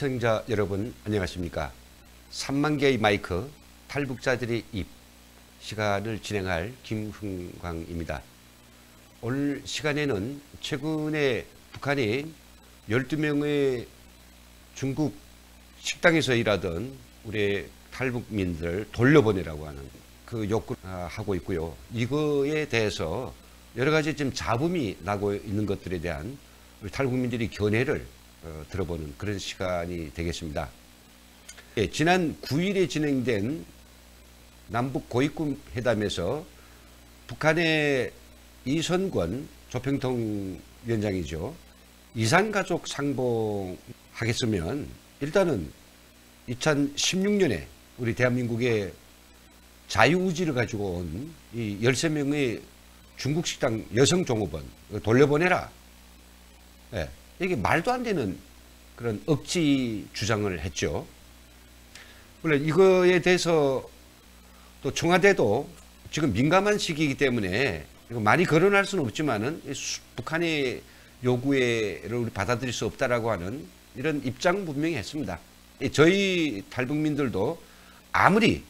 시청자 여러분 안녕하십니까. 3만 개의 마이크 탈북자들의 입 시간을 진행할 김흥광입니다. 오늘 시간에는 최근에 북한이 12명의 중국 식당에서 일하던 우리 탈북민들 돌려보내라고 하는 그 요구를 하고 있고요. 이거에 대해서 여러 가지 지금 잡음이 나고 있는 것들에 대한 우리 탈북민들이 견해를 들어보는 그런 시간이 되겠습니다. 예, 지난 9일에 진행된 남북 고위급 회담에서 북한의 이선권 조평통 위원장이죠. 이산가족 상봉하겠으면 일단은 2016년에 우리 대한민국의 자유우지를 가지고 온 이 13명의 중국 식당 여성 종업원 돌려보내라. 예, 이게 말도 안 되는 그런 억지 주장을 했죠. 물론 이거에 대해서 또 청와대도 지금 민감한 시기이기 때문에 이거 많이 거론할 수는 없지만은 북한의 요구를 우리 받아들일 수 없다라고 하는 이런 입장 분명히 했습니다. 저희 탈북민들도 아무리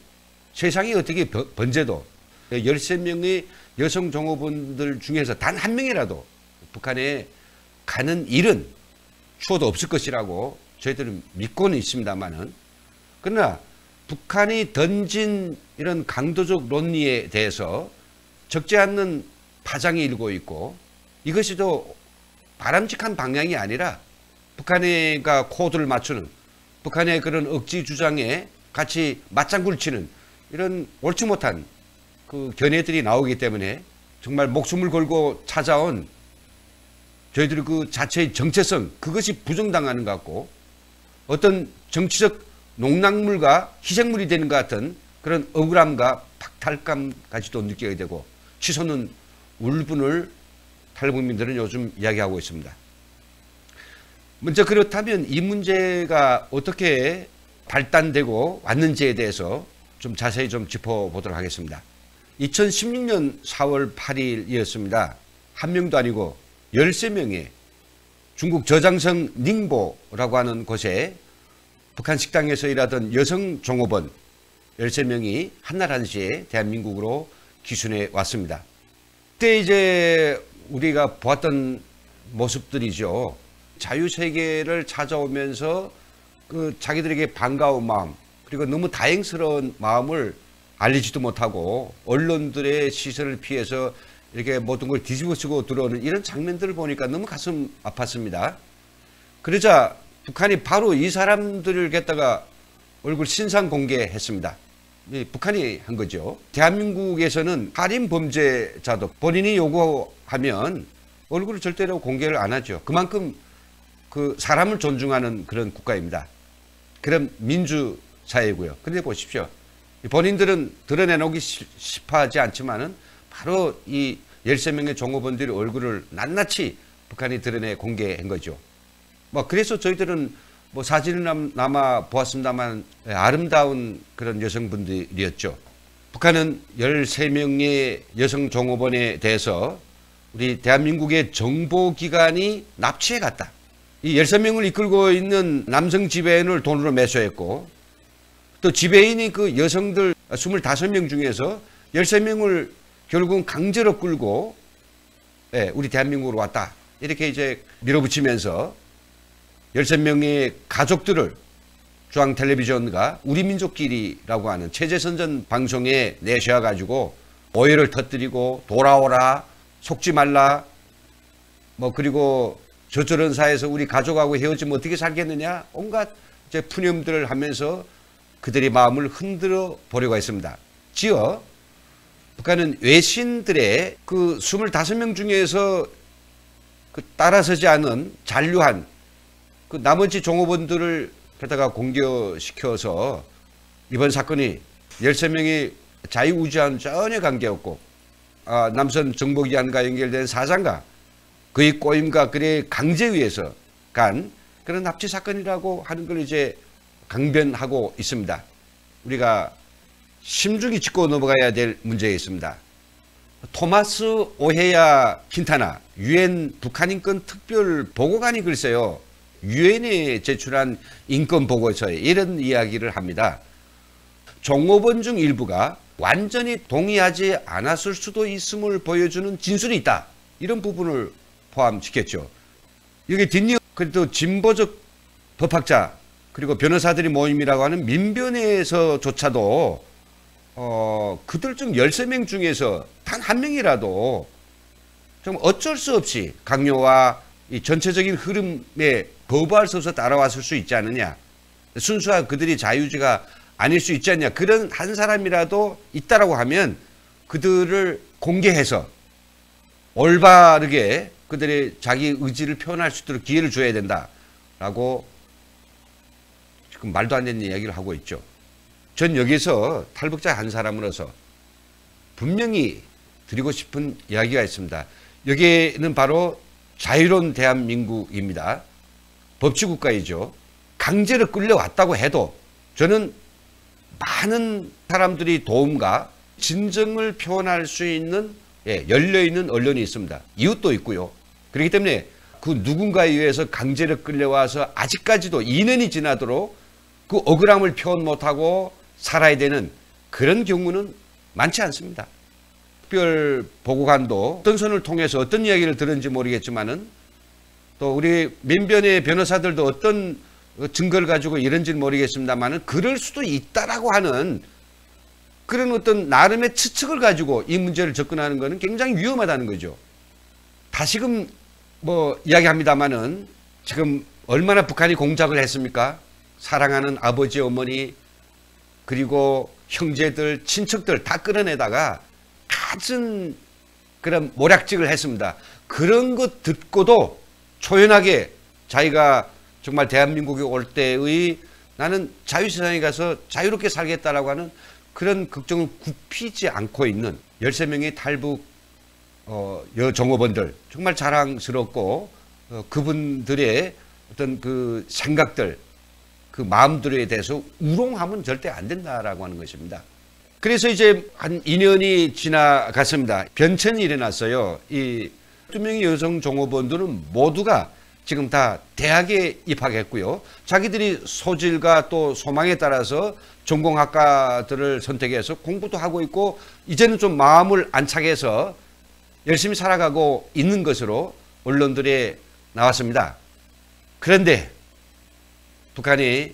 세상이 어떻게 번져도 13명의 여성 종업원들 중에서 단 한 명이라도 북한에 가는 일은 추호도 없을 것이라고 저희들은 믿고는 있습니다만은, 그러나 북한이 던진 이런 강도적 논리에 대해서 적지 않는 파장이 일고 있고, 이것이 또 바람직한 방향이 아니라 북한과 코드를 맞추는, 북한의 그런 억지 주장에 같이 맞장구를 치는 이런 옳지 못한 그 견해들이 나오기 때문에 정말 목숨을 걸고 찾아온 저희들이 그 자체의 정체성, 그것이 부정당하는 것 같고, 어떤 정치적 농락물과 희생물이 되는 것 같은 그런 억울함과 박탈감까지도 느끼게 되고, 치솟는 울분을 탈북민들은 요즘 이야기하고 있습니다. 먼저 그렇다면 이 문제가 어떻게 발단되고 왔는지에 대해서 좀 자세히 좀 짚어보도록 하겠습니다. 2016년 4월 8일이었습니다. 한 명도 아니고 13명의 중국 저장성 닝보라고 하는 곳에 북한 식당에서 일하던 여성 종업원 13명이 한날 한시에 대한민국으로 기순해 왔습니다. 그때 이제 우리가 보았던 모습들이죠. 자유세계를 찾아오면서 그 자기들에게 반가운 마음, 그리고 너무 다행스러운 마음을 알리지도 못하고 언론들의 시선을 피해서 이렇게 모든 걸 뒤집어쓰고 들어오는 이런 장면들을 보니까 너무 가슴 아팠습니다. 그러자 북한이 바로 이 사람들을 갖다가 얼굴 신상 공개했습니다. 북한이 한 거죠. 대한민국에서는 살인 범죄자도 본인이 요구하면 얼굴을 절대로 공개를 안 하죠. 그만큼 그 사람을 존중하는 그런 국가입니다. 그런 민주사회고요. 그런데 보십시오. 본인들은 드러내놓기 싶어하지 않지만은 바로 이 13명의 종업원들의 얼굴을 낱낱이 북한이 드러내 공개한 거죠. 그래서 저희들은 사진을 남아 보았습니다만 아름다운 그런 여성분들이었죠. 북한은 13명의 여성 종업원에 대해서 우리 대한민국의 정보기관이 납치해 갔다. 이 13명을 이끌고 있는 남성 지배인을 돈으로 매수했고, 또 지배인이 그 여성들 25명 중에서 13명을 결국은 강제로 끌고 우리 대한민국으로 왔다. 이렇게 이제 밀어붙이면서 13명의 가족들을 중앙텔레비전과 우리민족끼리라고 하는 체제선전 방송에 내셔가지고 오해를 터뜨리고 돌아오라, 속지 말라, 그리고 저저런 사회에서 우리 가족하고 헤어지면 어떻게 살겠느냐, 온갖 이제 푸념들을 하면서 그들의 마음을 흔들어 보려고 했습니다. 지어 북한은 외신들의 그 25명 중에서 그 따라서지 않은 잔류한 그 나머지 종업원들을 갖다가 공격시켜서 이번 사건이 13명의 자유우지와는 전혀 관계없고 남선 정보기관과 연결된 사장과 그의 꼬임과 그의 강제에 의해서 간 그런 납치 사건이라고 하는 걸 이제 강변하고 있습니다. 우리가 심중히 짚고 넘어가야 될 문제가 있습니다. 토마스 오헤야 킨타나 유엔 북한인권 특별 보고관이 글쎄요, 유엔에 제출한 인권 보고서에 이런 이야기를 합니다. 종업원 중 일부가 완전히 동의하지 않았을 수도 있음을 보여주는 진술이 있다. 이런 부분을 포함시켰죠. 여기 뒷이어 그래도 진보적 법학자 그리고 변호사들이 모임이라고 하는 민변에서조차도 그들 중 13명 중에서 단 한 명이라도 좀 어쩔 수 없이 강요와 이 전체적인 흐름에 거부할 수 없어 따라왔을 수 있지 않느냐. 순수한 그들이 자유주의가 아닐 수 있지 않냐. 그런 한 사람이라도 있다라고 하면 그들을 공개해서 올바르게 그들의 자기 의지를 표현할 수 있도록 기회를 줘야 된다라고 지금 말도 안 되는 이야기를 하고 있죠. 전 여기서 탈북자 한 사람으로서 분명히 드리고 싶은 이야기가 있습니다. 여기에는 바로 자유로운 대한민국입니다. 법치국가이죠. 강제로 끌려왔다고 해도 저는 많은 사람들이 도움과 진정을 표현할 수 있는 열려있는 언론이 있습니다. 이웃도 있고요. 그렇기 때문에 그 누군가에 의해서 강제로 끌려와서 아직까지도 2년이 지나도록 그 억울함을 표현 못하고 살아야 되는 그런 경우는 많지 않습니다. 특별보고관도 어떤 선을 통해서 어떤 이야기를 들은지 모르겠지만은 또 우리 민변의 변호사들도 어떤 증거를 가지고 이런지는 모르겠습니다만은 그럴 수도 있다라고 하는 그런 어떤 나름의 추측을 가지고 이 문제를 접근하는 것은 굉장히 위험하다는 거죠. 다시금 이야기합니다만은 지금 얼마나 북한이 공작을 했습니까? 사랑하는 아버지, 어머니 그리고 형제들, 친척들 다 끌어내다가 갖은 그런 모략직을 했습니다. 그런 것 듣고도 초연하게 자기가 정말 대한민국에 올 때의 나는 자유세상에 가서 자유롭게 살겠다라고 하는 그런 걱정을 굽히지 않고 있는 13명의 탈북 여종업원들 정말 자랑스럽고 그분들의 어떤 그 생각들 그 마음들에 대해서 우롱하면 절대 안 된다라고 하는 것입니다. 그래서 이제 한 2년이 지나갔습니다. 변천이 일어났어요. 이 2명의 여성 종업원들은 모두가 지금 다 대학에 입학했고요. 자기들이 소질과 또 소망에 따라서 전공학과들을 선택해서 공부도 하고 있고 이제는 좀 마음을 안착해서 열심히 살아가고 있는 것으로 언론들에 나왔습니다. 그런데 북한이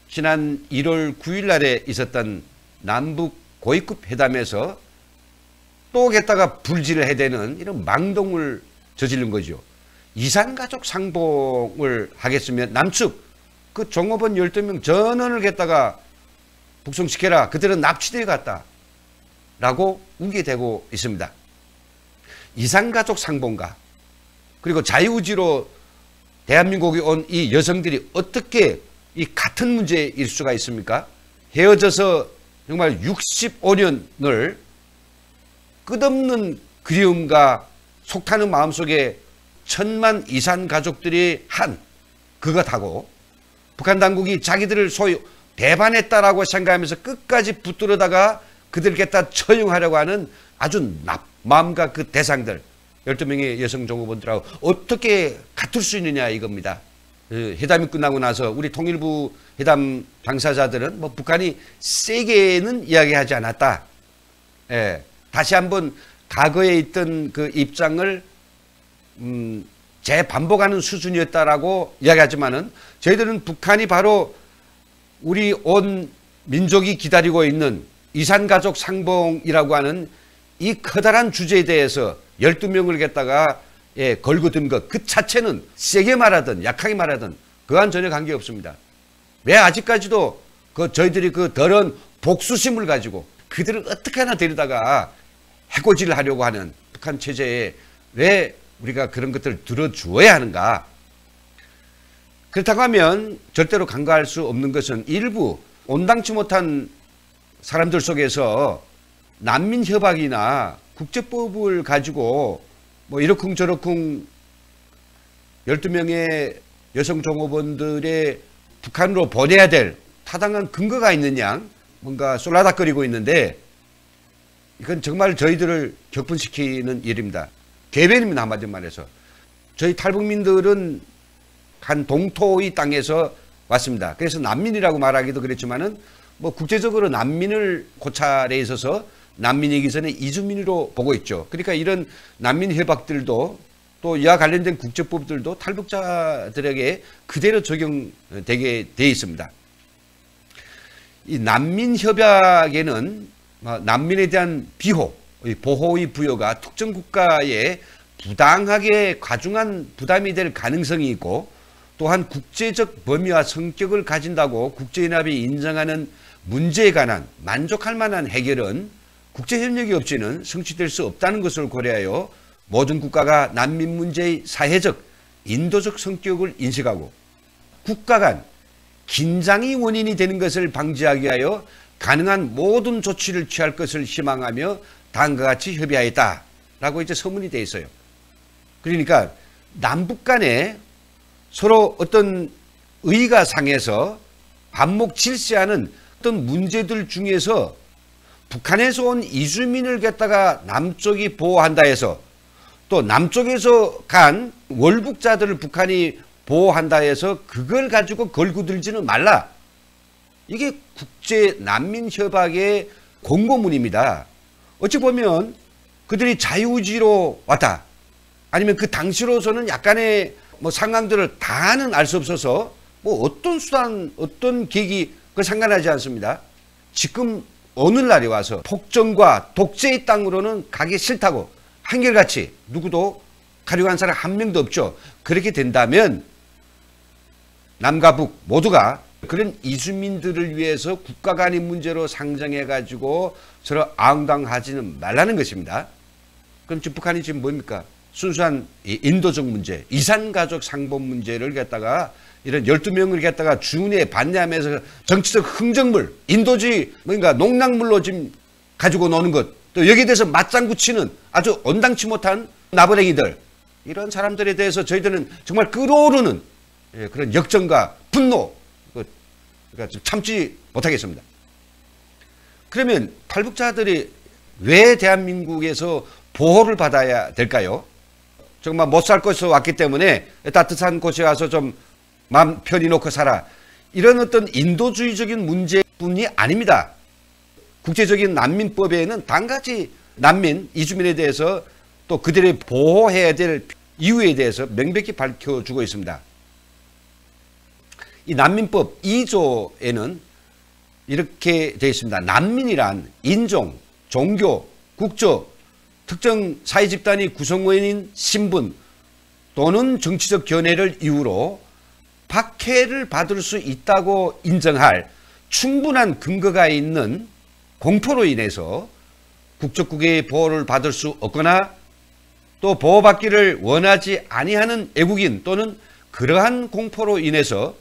지난 1월 9일 날에 있었던 남북 고위급 회담에서 또 게다가 불지를 해대는 이런 망동을 저지른 거죠. 이산가족 상봉을 하겠으면 남측 그 종업원 12명 전원을 갖다가 북송시켜라. 그들은 납치되어 갔다. 라고 우기대고 있습니다. 이산가족 상봉과 그리고 자유의지로 대한민국에 온 이 여성들이 어떻게 이 같은 문제일 수가 있습니까? 헤어져서 정말 65년을 끝없는 그리움과 속타는 마음속에 1000만 이산 가족들이 한 그것하고 북한 당국이 자기들을 소위 배반했다라고 생각하면서 끝까지 붙들어다가 그들께다 처형하려고 하는 아주 마음과 그 대상들 12명의 여성 종업원들하고 어떻게 같을 수 있느냐 이겁니다. 회담이 끝나고 나서 우리 통일부 회담 당사자들은 북한이 세게는 이야기하지 않았다. 다시 한번 과거에 있던 그 입장을 재반복하는 수준이었다라고 이야기하지만은 저희들은 북한이 바로 우리 온 민족이 기다리고 있는 이산가족 상봉이라고 하는 이 커다란 주제에 대해서 12명을 갖다가 걸고 든 것 그 자체는 세게 말하든 약하게 말하든 그와는 전혀 관계없습니다. 왜 아직까지도 저희들이 그 더러운 복수심을 가지고 그들을 어떻게 하나 데리다가 해코지를 하려고 하는 북한 체제에 왜 우리가 그런 것들을 들어주어야 하는가. 그렇다고 하면 절대로 간과할 수 없는 것은 일부 온당치 못한 사람들 속에서 난민 협약이나 국제법을 가지고 이러쿵저러쿵 12명의 여성 종업원들의 북한으로 보내야 될 타당한 근거가 있는 양 뭔가 쏠라닥거리고 있는데 이건 정말 저희들을 격분시키는 일입니다. 개변입니다. 한마디로 말해서. 저희 탈북민들은 한 동토의 땅에서 왔습니다. 그래서 난민이라고 말하기도 그랬지만은 뭐 국제적으로 난민을 고찰에 있어서 난민이기 전에 이주민으로 보고 있죠. 그러니까 이런 난민 협약들도 또 이와 관련된 국제법들도 탈북자들에게 그대로 적용되게 돼 있습니다. 이 난민 협약에는 난민에 대한 비호, 보호의 부여가 특정 국가에 부당하게 과중한 부담이 될 가능성이 있고 또한 국제적 범위와 성격을 가진다고 국제연합이 인정하는 문제에 관한 만족할 만한 해결은 국제협력이 없이는 성취될 수 없다는 것을 고려하여 모든 국가가 난민 문제의 사회적, 인도적 성격을 인식하고 국가 간 긴장이 원인이 되는 것을 방지하기 위하여 가능한 모든 조치를 취할 것을 희망하며 다음과 같이 협의하였다라고 이제 서문이 되어 있어요. 그러니까 남북 간에 서로 어떤 의가 상해서 반목 질시하는 어떤 문제들 중에서 북한에서 온 이주민을 갖다가 남쪽이 보호한다 해서 또 남쪽에서 간 월북자들을 북한이 보호한다 해서 그걸 가지고 걸고 들지는 말라. 이게 국제 난민 협약의 공고문입니다. 어찌 보면 그들이 자유의지로 왔다. 아니면 그 당시로서는 약간의 상황들을 다는 알 수 없어서 어떤 수단, 어떤 계기 그 상관하지 않습니다. 지금 오늘날에 와서 폭정과 독재의 땅으로는 가기 싫다고 한결같이 누구도 가려고 한 사람 한 명도 없죠. 그렇게 된다면 남과 북 모두가 그런 이주민들을 위해서 국가 간의 문제로 상정해 가지고 서로 아웅당하지는 말라는 것입니다. 그럼 지금 북한이 지금 뭡니까? 순수한 인도적 문제, 이산가족 상봉 문제를 갖다가 이런 12명을 갖다가 준에 반대하면서 정치적 흥정물, 인도주의 뭔가 농락물로 지금 가지고 노는 것, 또 여기에 대해서 맞장구 치는 아주 온당치 못한 나부랭이들, 이런 사람들에 대해서 저희들은 정말 끓어오르는 그런 역정과 분노, 그러니까 참지 못하겠습니다. 그러면 탈북자들이 왜 대한민국에서 보호를 받아야 될까요? 정말 못 살 곳에서 왔기 때문에 따뜻한 곳에 와서 좀 마음 편히 놓고 살아. 이런 어떤 인도주의적인 문제뿐이 아닙니다. 국제적인 난민법에는 단가지 난민, 이주민에 대해서 또 그들의 보호해야 될 이유에 대해서 명백히 밝혀주고 있습니다. 이 난민법 2조에는 이렇게 되어 있습니다. 난민이란 인종, 종교, 국적, 특정 사회집단이 구성원인 신분 또는 정치적 견해를 이유로 박해를 받을 수 있다고 인정할 충분한 근거가 있는 공포로 인해서 국적국의 보호를 받을 수 없거나 또 보호받기를 원하지 아니하는 애국인 또는 그러한 공포로 인해서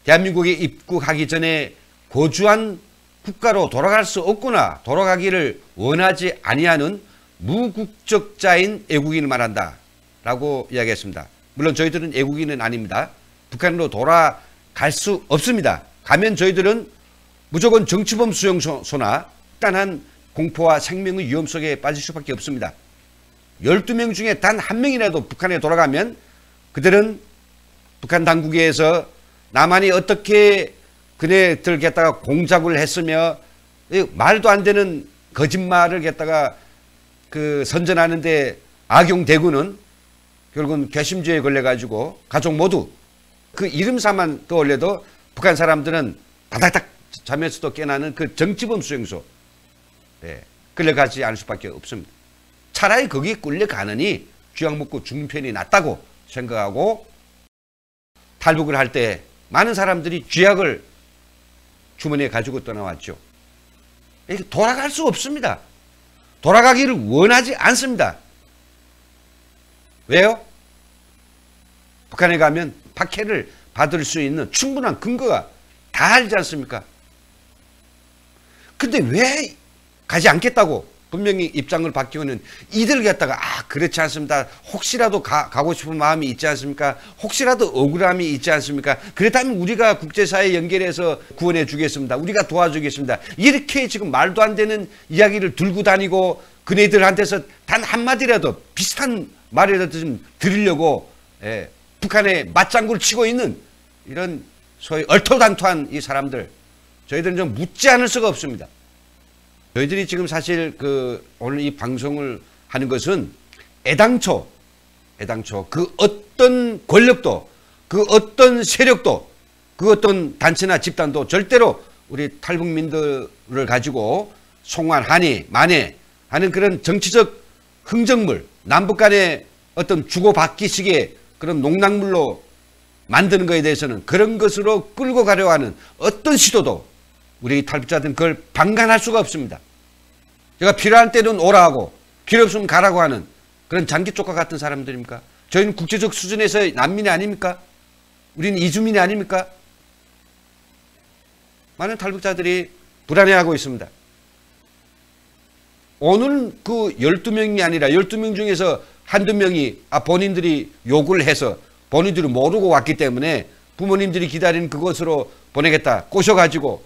대한민국에 입국하기 전에 거주한 국가로 돌아갈 수 없거나 돌아가기를 원하지 아니하는 무국적자인 애국인을 말한다 라고 이야기했습니다. 물론 저희들은 애국인은 아닙니다. 북한으로 돌아갈 수 없습니다. 가면 저희들은 무조건 정치범 수용소나 극단한 공포와 생명의 위험 속에 빠질 수밖에 없습니다. 12명 중에 단 한 명이라도 북한에 돌아가면 그들은 북한 당국에서 남한이 어떻게 그네들 갖다가 공작을 했으며 말도 안 되는 거짓말을 갖다가 선전하는데 악용되고는 결국은 괘씸죄에 걸려가지고 가족 모두 그 이름사만 떠올려도 북한 사람들은 바닥닥 잠에서도 깨나는 그 정치범 수용소 끌려가지 않을 수밖에 없습니다. 차라리 거기에 끌려가느니 쥐약 먹고 죽는 편이 낫다고 생각하고 탈북을 할 때 많은 사람들이 쥐약을 주머니에 가지고 떠나왔죠. 돌아갈 수 없습니다. 돌아가기를 원하지 않습니다. 왜요? 북한에 가면 박해를 받을 수 있는 충분한 근거가 다 알지 않습니까? 근데 왜 가지 않겠다고 분명히 입장을 바뀌고는 이들 갖다가 그렇지 않습니다. 혹시라도 가고 싶은 마음이 있지 않습니까? 혹시라도 억울함이 있지 않습니까? 그렇다면 우리가 국제사회에 연결해서 구원해 주겠습니다. 우리가 도와주겠습니다. 이렇게 지금 말도 안 되는 이야기를 들고 다니고 그네들한테서 단 한마디라도 비슷한 말이라도 좀 드리려고 북한에 맞장구를 치고 있는 이런 소위 얼토당토한 이 사람들, 저희들은 좀 묻지 않을 수가 없습니다. 저희들이 지금 사실 오늘 이 방송을 하는 것은 애당초 그 어떤 권력도, 그 어떤 세력도, 그 어떤 단체나 집단도 절대로 우리 탈북민들을 가지고 송환하니 만에 하는 그런 정치적 흥정물, 남북 간의 어떤 주고받기식의 그런 농락물로 만드는 것에 대해서는 그런 것으로 끌고 가려 하는 어떤 시도도 우리 탈북자들은 그걸 방관할 수가 없습니다. 제가 필요한 때는 오라 하고 필요 없으면 가라고 하는 그런 장기쪽과 같은 사람들입니까? 저희는 국제적 수준에서 난민이 아닙니까? 우리는 이주민이 아닙니까? 많은 탈북자들이 불안해하고 있습니다. 오늘 그 12명이 아니라 12명 중에서 한두 명이 본인들이 요구를 해서 본인들이 모르고 왔기 때문에 부모님들이 기다리는 그곳으로 보내겠다 꼬셔가지고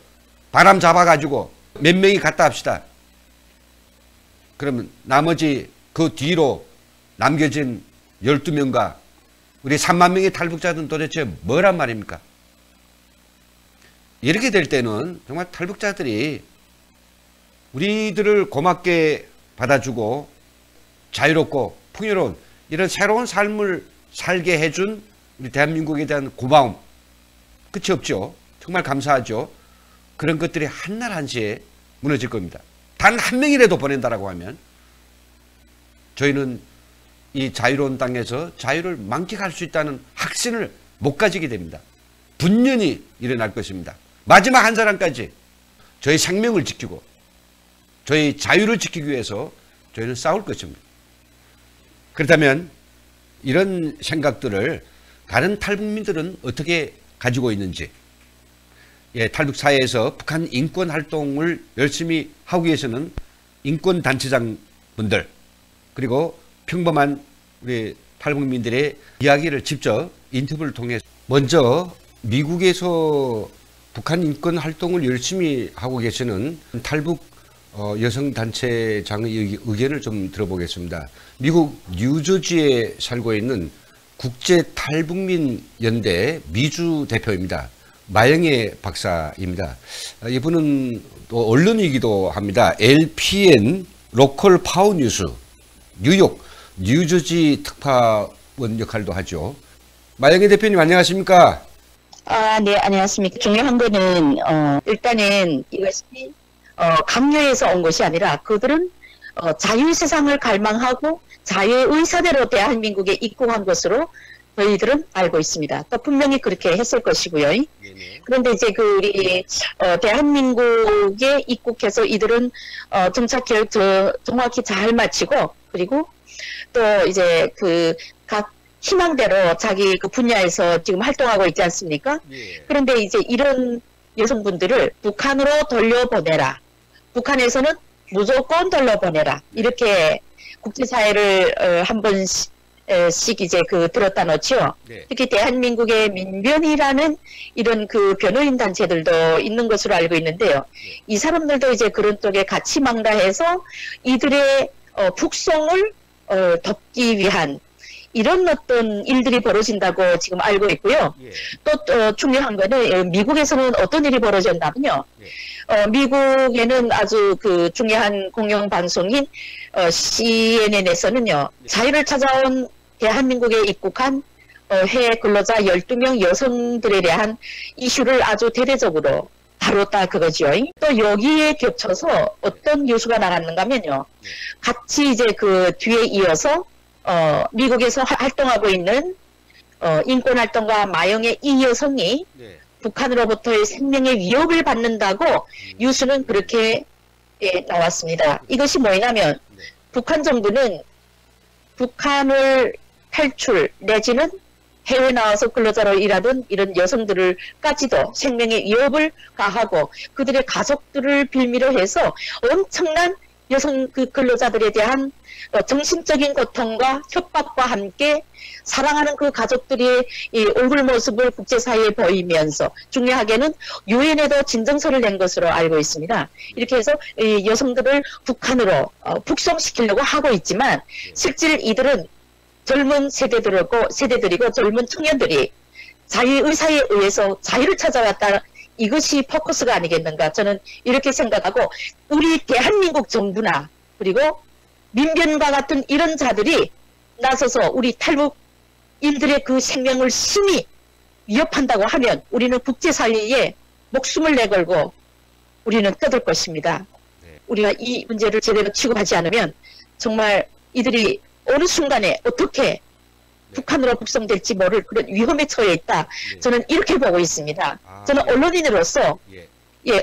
바람 잡아가지고 몇 명이 갔다 합시다. 그러면 나머지 그 뒤로 남겨진 12명과 우리 3만 명의 탈북자들은 도대체 뭐란 말입니까? 이렇게 될 때는 정말 탈북자들이 우리들을 고맙게 받아주고 자유롭고 풍요로운 이런 새로운 삶을 살게 해준 우리 대한민국에 대한 고마움, 끝이 없죠. 정말 감사하죠. 그런 것들이 한날 한시에 무너질 겁니다. 단 한 명이라도 보낸다라고 하면 저희는 이 자유로운 땅에서 자유를 만끽할 수 있다는 확신을 못 가지게 됩니다. 분연히 일어날 것입니다. 마지막 한 사람까지 저희 생명을 지키고 저희 자유를 지키기 위해서 저희는 싸울 것입니다. 그렇다면 이런 생각들을 다른 탈북민들은 어떻게 가지고 있는지, 탈북 사회에서 북한 인권 활동을 열심히 하기 위해서는 인권 단체장분들 그리고 평범한 우리 탈북민들의 이야기를 직접 인터뷰를 통해 먼저 미국에서 북한 인권 활동을 열심히 하고 계시는 탈북 여성단체장의 의견을 좀 들어보겠습니다. 미국 뉴저지에 살고 있는 국제탈북민연대 미주 대표입니다. 마영애 박사입니다. 이분은 또 언론이기도 합니다. LPN 로컬 파워 뉴스 뉴욕 뉴저지 특파원 역할도 하죠. 마영애 대표님 안녕하십니까? 네, 안녕하십니까. 중요한 거는 일단은 이것이 강요해서 온 것이 아니라 그들은 자유 세상을 갈망하고 자유의 의사대로 대한민국에 입국한 것으로 저희들은 알고 있습니다. 또 분명히 그렇게 했을 것이고요. 네네. 그런데 이제 우리 대한민국에 입국해서 이들은 정착 계획 정확히 잘 마치고 그리고 또 이제 각 희망대로 자기 분야에서 지금 활동하고 있지 않습니까? 예. 그런데 이제 이런 여성분들을 북한으로 돌려보내라. 북한에서는 무조건 돌려보내라. 이렇게 국제사회를 한 번씩 이제 들었다 놓죠. 네. 특히 대한민국의 민변이라는 이런 변호인 단체들도 있는 것으로 알고 있는데요. 네. 이 사람들도 이제 그런 쪽에 같이 망라해서 이들의 북송을 덮기 위한 이런 어떤 일들이 벌어진다고 지금 알고 있고요. 예. 또 중요한 거는 미국에서는 어떤 일이 벌어졌냐면요. 예. 미국에는 아주 중요한 공영방송인 CNN에서는요. 예. 자유를 찾아온 대한민국에 입국한 해외 근로자 12명 여성들에 대한 이슈를 아주 대대적으로 다뤘다 그거죠. 또 여기에 겹쳐서 어떤 뉴스가 나갔는가 하면요. 예. 같이 이제 뒤에 이어서 미국에서 활동하고 있는 인권활동가 마영애 이 여성이 네. 북한으로부터의 생명의 위협을 받는다고 뉴스는 그렇게 나왔습니다. 이것이 뭐냐면 네. 북한 정부는 북한을 탈출 내지는 해외 나와서 근로자로 일하던 이런 여성들을까지도 생명의 위협을 가하고 그들의 가족들을 빌미로 해서 엄청난 여성 근로자들에 대한 정신적인 고통과 협박과 함께 사랑하는 그 가족들의 이 얼굴 모습을 국제사회에 보이면서 중요하게는 유엔에도 진정서를 낸 것으로 알고 있습니다. 이렇게 해서 이 여성들을 북한으로 북송시키려고 하고 있지만 실질 이들은 젊은 세대들이고 젊은 청년들이 자유의사에 의해서 자유를 찾아왔다. 이것이 포커스가 아니겠는가. 저는 이렇게 생각하고 우리 대한민국 정부나 그리고 민변과 같은 이런 자들이 나서서 우리 탈북인들의 그 생명을 심히 위협한다고 하면 우리는 국제사회에 목숨을 내걸고 우리는 떠들 것입니다. 우리가 이 문제를 제대로 취급하지 않으면 정말 이들이 어느 순간에 어떻게 북한으로 북송될지 모를 그런 위험에 처해 있다. 저는 이렇게 보고 있습니다. 저는 언론인으로서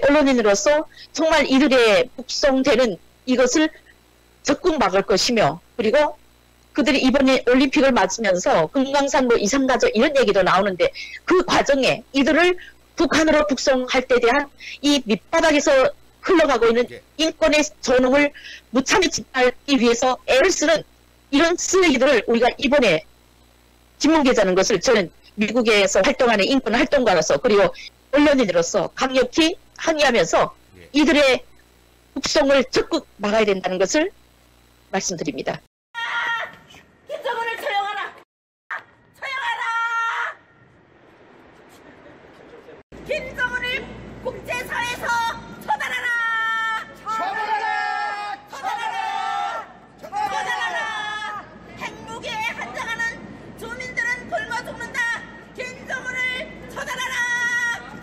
언론인으로서 정말 이들의 북송되는 이것을 적극 막을 것이며 그리고 그들이 이번에 올림픽을 맞으면서 금강산 뭐 이산가족 이런 얘기도 나오는데 그 과정에 이들을 북한으로 북송할 때 대한 이 밑바닥에서 흘러가고 있는 인권의 존엄을 무참히 짓밟기 위해서 애를 쓰는 이런 쓰레기들을 우리가 이번에 김문계자는 것을 저는 미국에서 활동하는 인권 활동가로서 그리고 언론인으로서 강력히 항의하면서 이들의 북송을 적극 막아야 된다는 것을 말씀드립니다. 김정은을 처형하라! 처형하라! 김정은을 국제사회에서 처단하라! 처단하라! 처단하라! 처단하라! 핵무기에 한장하는 주민들은 굶어 죽는다! 김정은을 처단하라!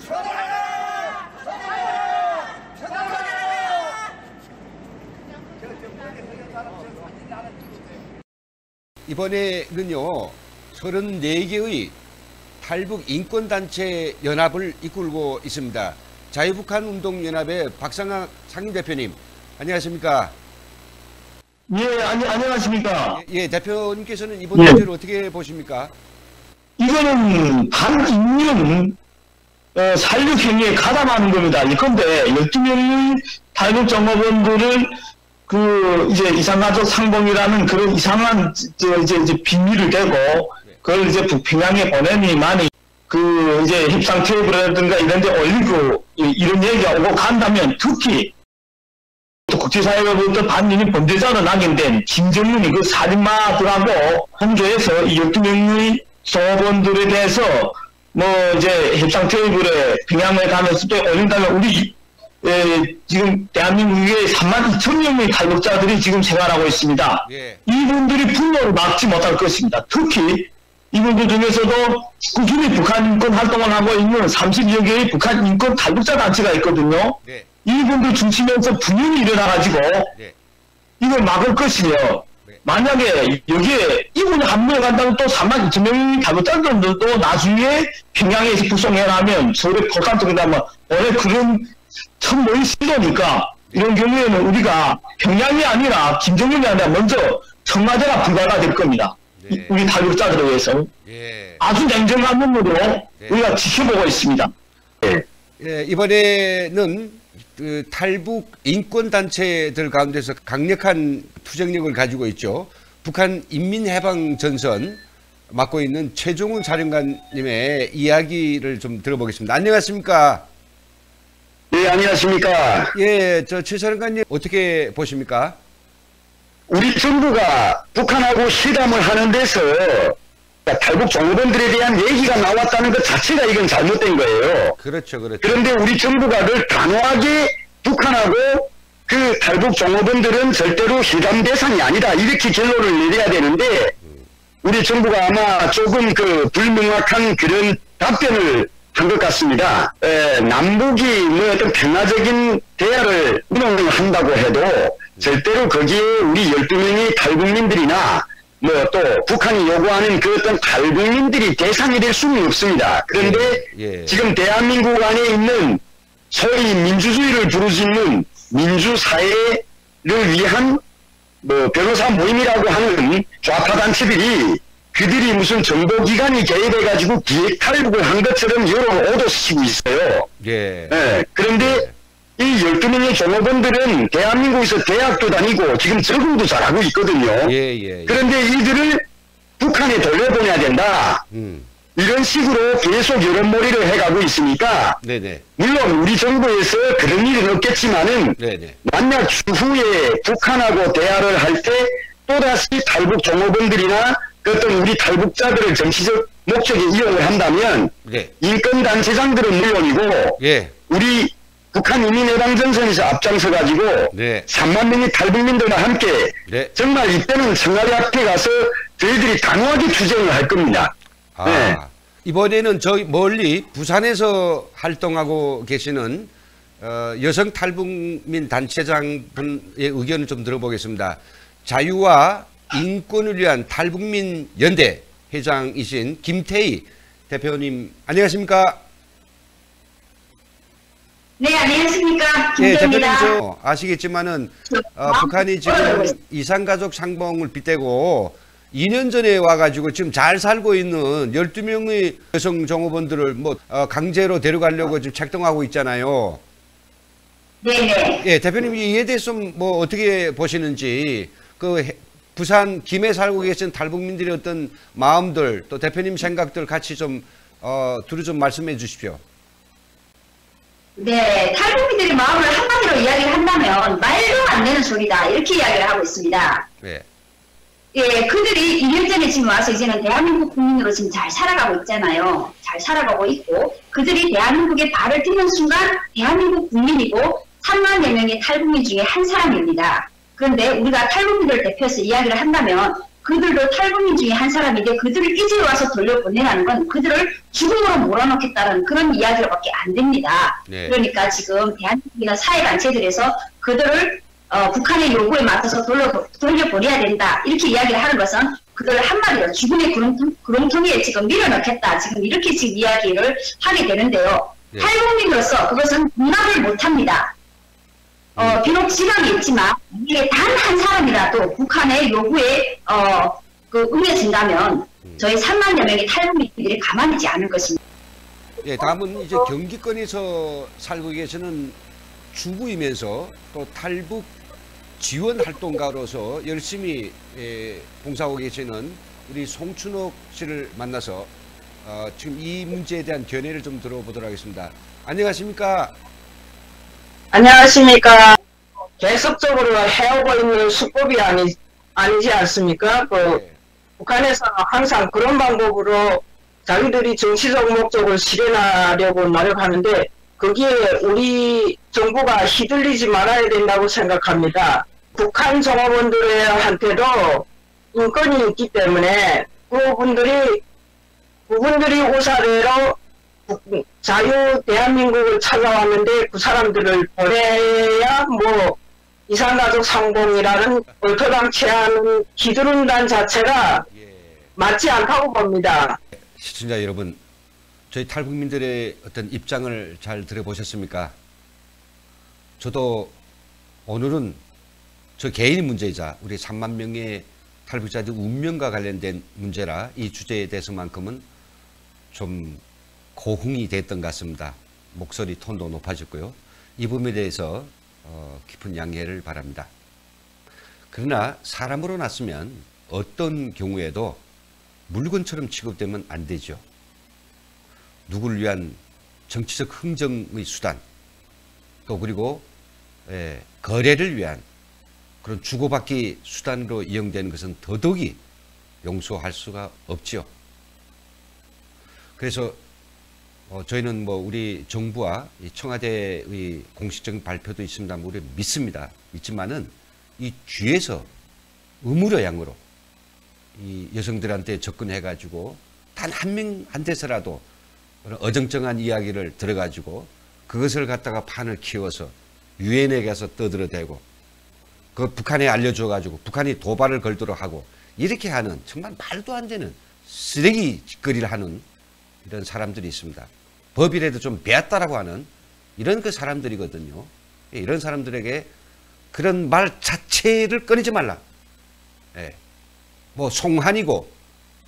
처단하라! 처단하라! 처단하라! 이번에는요 34개의 탈북 인권단체 연합을 이끌고 있습니다. 자유북한운동연합의 박상학 상임대표님 안녕하십니까? 예, 안녕하십니까? 예, 대표님께서는 이번 문제를 어떻게 보십니까? 이거는 반인륜 살육행위에 가담하는 겁니다. 예컨대 12명의 탈북 정보원들을 이제 이산가족 상봉이라는 그런 이상한 이제 비밀을 대고 그걸 이제 북평양에 보내니만이 이제 협상 테이블이라든가 이런 데 올리고 이런 얘기가 오고 간다면 특히 또 국제사회로부터 반민이 범죄자로 낙인된 김정은이 그 살인마들하고 홍조에서 이 12명의 소원들에 대해서 뭐 이제 협상 테이블에 평양에 가면서 또 올린다면 우리 지금 대한민국에 32,000명의 탈북자들이 지금 생활하고 있습니다. 예. 이분들이 분노를 막지 못할 것입니다. 특히 이분들 중에서도 꾸준히 북한 인권 활동을 하고 있는 32여 개의 북한 인권 탈북자 단체가 있거든요. 네. 이분들 중심에서 분열이 일어나가지고 네. 이걸 막을 것이며 네. 만약에 여기에 이분이 합류해 간다면 또 32,000명의 탈북자들도 나중에 평양에서 북송해가면 서울에 폭탄적이다면 원래 그런 천모의 시도니까 이런 경우에는 우리가 평양이 아니라 김정은이 아니라 먼저 청와대가 불가가 될 겁니다. 네. 우리 탈북자들에 의해서 예. 아주 냉정한 눈으로 우리가 지켜보고 있습니다. 예. 예, 이번에는 그 탈북 인권단체들 가운데서 강력한 투쟁력을 가지고 있죠. 북한 인민해방전선 맡고 있는 최종훈 사령관님의 이야기를 좀 들어보겠습니다. 안녕하십니까? 네, 안녕하십니까. 예, 최 사령관님 어떻게 보십니까? 우리 정부가 북한하고 실담을 하는 데서 탈북 종업원들에 대한 얘기가 나왔다는 것 자체가 이건 잘못된 거예요. 그렇죠, 그렇죠. 그런데 우리 정부가 늘 단호하게 북한하고 그 탈북 종업원들은 절대로 실담 대상이 아니다. 이렇게 결론을 내려야 되는데 우리 정부가 아마 조금 불명확한 그런 답변을 한 것 같습니다. 남북이 뭐 어떤 평화적인 대화를 운영한다고 해도 절대로 거기에 우리 12명의 탈북민들이나 뭐 또 북한이 요구하는 그 어떤 탈북민들이 대상이 될 수는 없습니다. 그런데 지금 대한민국 안에 있는 소위 민주주의를 부르짖는 민주사회를 위한 뭐 변호사 모임이라고 하는 좌파 단체들이 그들이 무슨 정보기관이 개입해가지고 기획 탈북을 한 것처럼 여러 오도시키고 있어요. 예. 네, 그런데 이 12명의 종업원들은 대한민국에서 대학도 다니고 지금 적응도 잘하고 있거든요. 예. 그런데 이들을 북한에 돌려보내야 된다. 이런 식으로 계속 여론몰이를 해가고 있으니까 네네. 물론 우리 정부에서 그런 일은 없겠지만은 네네. 만약 추후에 북한하고 대화를 할 때 또다시 탈북 종업원들이나 그 어떤 우리 탈북자들을 정치적 목적에 이용을 한다면 네. 인권단체장들은 물론이고 예. 우리 북한 인민해방전선에서 앞장서가지고 네. 3만 명의 탈북민들과 함께 네. 정말 이때는 청와대 앞에 가서 저희들이 단호하게 투쟁을 할 겁니다. 아, 네. 이번에는 저기 멀리 부산에서 활동하고 계시는 여성 탈북민 단체장 분의 의견을 좀 들어보겠습니다. 자유와 인권을 위한 탈북민 연대 회장이신 김태희 대표님, 안녕하십니까? 네, 안녕하십니까. 예, 대표님 김대입니다. 저 아시겠지만은 북한이 지금 이산가족 상봉을 빗대고 2년 전에 와가지고 지금 잘 살고 있는 12명의 여성 종업원들을 뭐 강제로 데려가려고 지금 책동하고 있잖아요. 네네. 예, 대표님 이에 대해서 뭐 어떻게 보시는지 부산 김해 살고 계신 탈북민들의 어떤 마음들 또 대표님 생각들 같이 좀 두루 좀 말씀해 주십시오. 네, 탈북민들의 마음을 한마디로 이야기를 한다면 말도 안 되는 소리다 이렇게 이야기를 하고 있습니다. 예. 예, 그들이 2년 전에 지금 와서 이제는 대한민국 국민으로 지금 잘 살아가고 있잖아요. 잘 살아가고 있고 그들이 대한민국에 발을 디는 순간 대한민국 국민이고 3만여 명의 탈북민 중에 한 사람입니다. 그런데 우리가 탈북민들 대표해서 이야기를 한다면 그들도 탈북민 중에 한 사람인데 그들을 이제 와서 돌려보내라는 건 그들을 죽음으로 몰아넣겠다는 그런 이야기로밖에 안 됩니다. 네. 그러니까 지금 대한민국이나 사회단체들에서 그들을 북한의 요구에 맞춰서 돌려보내야 된다 이렇게 이야기를 하는 것은 그들을 한마디로 죽음의 구렁텅이에 지금 밀어넣겠다 지금 이렇게 지금 이야기를 하게 되는데요. 네. 탈북민으로서 그것은 용납을 못합니다. 비록 지방이 있지만 이게 단 한 사람이라도 북한의 요구에 응해진다면 저희 3만여 명의 탈북민들이 가만히 있지 않을 것입니다. 예, 다음은 이제 경기권에서 살고 계시는 주부이면서 또 탈북 지원 활동가로서 열심히 봉사하고 계시는 우리 송춘옥 씨를 만나서 지금 이 문제에 대한 견해를 좀 들어보도록 하겠습니다. 안녕하십니까? 안녕하십니까. 계속적으로 해오고 있는 수법이 아니지 않습니까? 네. 북한에서는 항상 그런 방법으로 자기들이 정치적 목적을 실현하려고 노력하는데 거기에 우리 정부가 휘둘리지 말아야 된다고 생각합니다. 북한 종업원들한테도 인권이 있기 때문에 그분들이 우사대로 자유 대한민국을 찾아왔는데 그 사람들을 보내야 뭐 이산가족 상봉이라는 얼토당치하는 기드룬단 자체가 맞지 않다고 봅니다. 시청자 여러분, 저희 탈북민들의 어떤 입장을 잘 들어보셨습니까? 저도 오늘은 저 개인의 문제이자 우리 3만 명의 탈북자들 운명과 관련된 문제라 이 주제에 대해서만큼은 좀 고흥이 됐던 것 같습니다. 목소리 톤도 높아졌고요. 이 부분에 대해서 깊은 양해를 바랍니다. 그러나 사람으로 났으면 어떤 경우에도 물건처럼 취급되면 안 되죠. 누구를 위한 정치적 흥정의 수단 또 그리고 거래를 위한 그런 주고받기 수단으로 이용되는 것은 더더욱이 용서할 수가 없지요. 그래서 저희는 뭐 우리 정부와 이 청와대의 공식적인 발표도 있습니다만 우리 믿습니다. 믿지만은 이 뒤에서 의무로 양으로 이 여성들한테 접근해가지고 단 한 명한테서라도 어정쩡한 이야기를 들어가지고 그것을 갖다가 판을 키워서 유엔에 가서 떠들어대고 그 북한에 알려줘가지고 북한이 도발을 걸도록 하고 이렇게 하는 정말 말도 안 되는 쓰레기 짓거리를 하는 이런 사람들이 있습니다. 법이라도 좀 배웠다라고 하는 이런 그 사람들이거든요. 이런 사람들에게 그런 말 자체를 꺼내지 말라. 예. 뭐 송환이고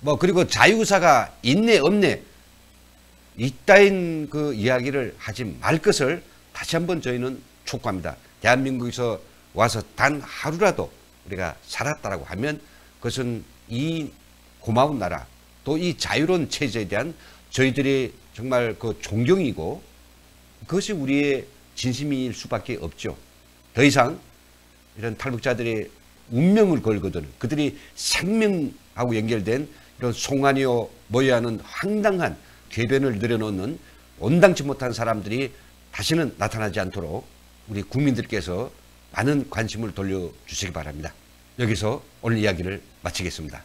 뭐 그리고 자유사가 있네 없네 이따인 그 이야기를 하지 말 것을 다시 한번 저희는 촉구합니다. 대한민국에서 와서 단 하루라도 우리가 살았다라고 하면 그것은 이 고마운 나라 또 이 자유로운 체제에 대한 저희들이 정말 그 존경이고 그것이 우리의 진심일 수밖에 없죠. 더 이상 이런 탈북자들이 운명을 걸거든. 그들이 생명하고 연결된 이런 송아니요 뭐야 하는 황당한 궤변을 내려놓는 온당치 못한 사람들이 다시는 나타나지 않도록 우리 국민들께서 많은 관심을 돌려주시기 바랍니다. 여기서 오늘 이야기를 마치겠습니다.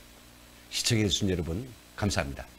시청해주신 여러분 감사합니다.